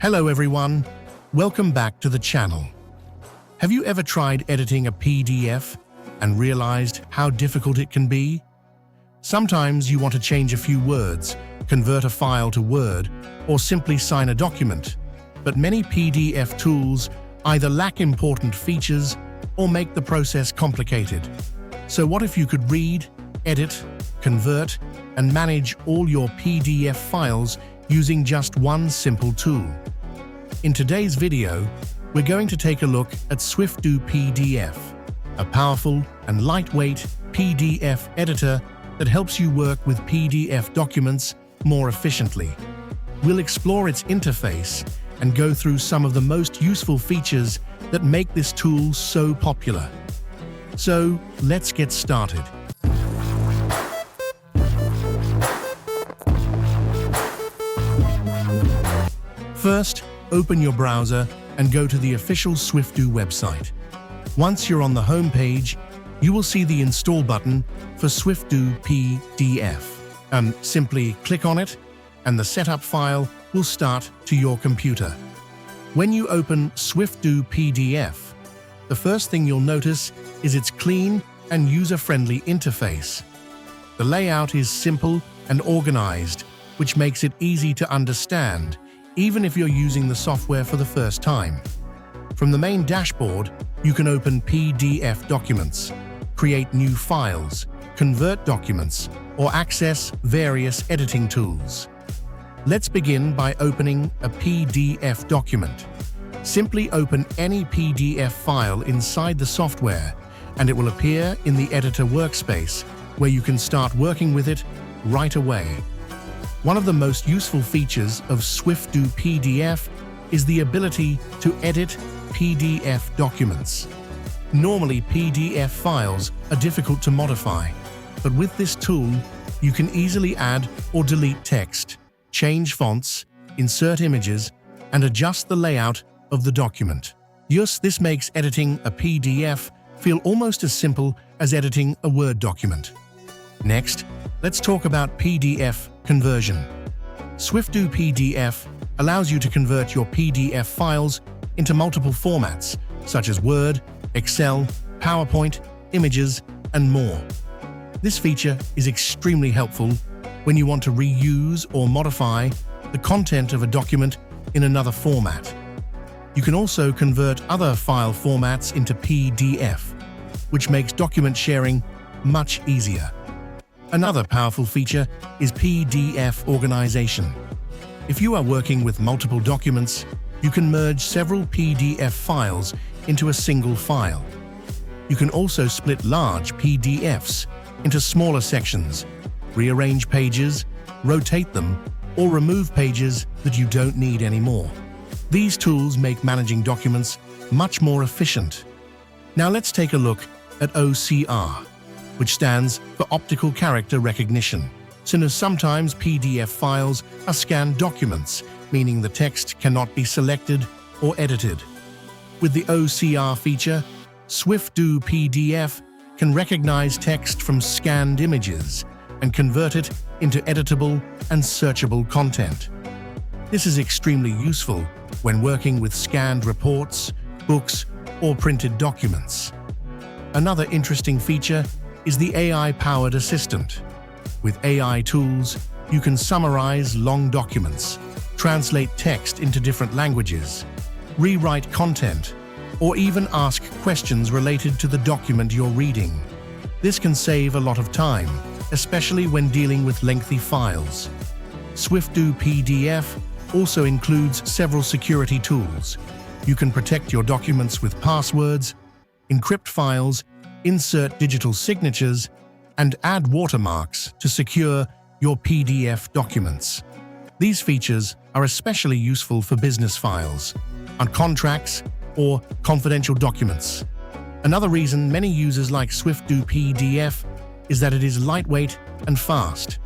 Hello everyone, welcome back to the channel. Have you ever tried editing a PDF and realized how difficult it can be? Sometimes you want to change a few words, convert a file to Word, or simply sign a document, but many PDF tools either lack important features or make the process complicated. So what if you could read, edit, convert, and manage all your PDF files using just one simple tool? In today's video, we're going to take a look at SwifDoo PDF, a powerful and lightweight PDF editor that helps you work with PDF documents more efficiently. We'll explore its interface and go through some of the most useful features that make this tool so popular. So, let's get started. First, open your browser and go to the official SwifDoo website. Once you're on the home page, you will see the Install button for SwifDoo PDF. Simply click on it, and the setup file will start to your computer. When you open SwifDoo PDF, the first thing you'll notice is its clean and user-friendly interface. The layout is simple and organized, which makes it easy to understand, even if you're using the software for the first time. From the main dashboard, you can open PDF documents, create new files, convert documents, or access various editing tools. Let's begin by opening a PDF document. Simply open any PDF file inside the software, and it will appear in the editor workspace, where you can start working with it right away. One of the most useful features of SwifDoo PDF is the ability to edit PDF documents. Normally, PDF files are difficult to modify, but with this tool, you can easily add or delete text, change fonts, insert images, and adjust the layout of the document. This makes editing a PDF feel almost as simple as editing a Word document. Next, let's talk about PDF conversion. SwifDoo PDF allows you to convert your PDF files into multiple formats, such as Word, Excel, PowerPoint, images, and more. This feature is extremely helpful when you want to reuse or modify the content of a document in another format. You can also convert other file formats into PDF, which makes document sharing much easier. Another powerful feature is PDF organization. If you are working with multiple documents, you can merge several PDF files into a single file. You can also split large PDFs into smaller sections, rearrange pages, rotate them, or remove pages that you don't need anymore. These tools make managing documents much more efficient. Now let's take a look at OCR, which stands for Optical Character Recognition. Since sometimes PDF files are scanned documents, meaning the text cannot be selected or edited. With the OCR feature, SwifDoo PDF can recognize text from scanned images and convert it into editable and searchable content. This is extremely useful when working with scanned reports, books, or printed documents. Another interesting feature is the AI-powered assistant. With AI tools, you can summarize long documents, translate text into different languages, rewrite content, or even ask questions related to the document you're reading. This can save a lot of time, especially when dealing with lengthy files. SwifDoo PDF also includes several security tools. You can protect your documents with passwords, encrypt files, insert digital signatures, and add watermarks to secure your PDF documents. These features are especially useful for business files, on contracts, or confidential documents. Another reason many users like SwifDoo PDF is that it is lightweight and fast.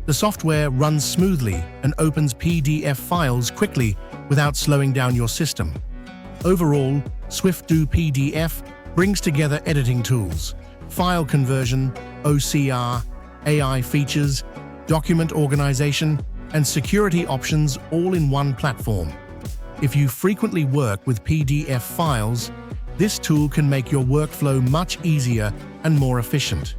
The software runs smoothly and opens PDF files quickly without slowing down your system. Overall, SwifDoo PDF brings together editing tools, file conversion, OCR, AI features, document organization, and security options all in one platform. If you frequently work with PDF files, this tool can make your workflow much easier and more efficient.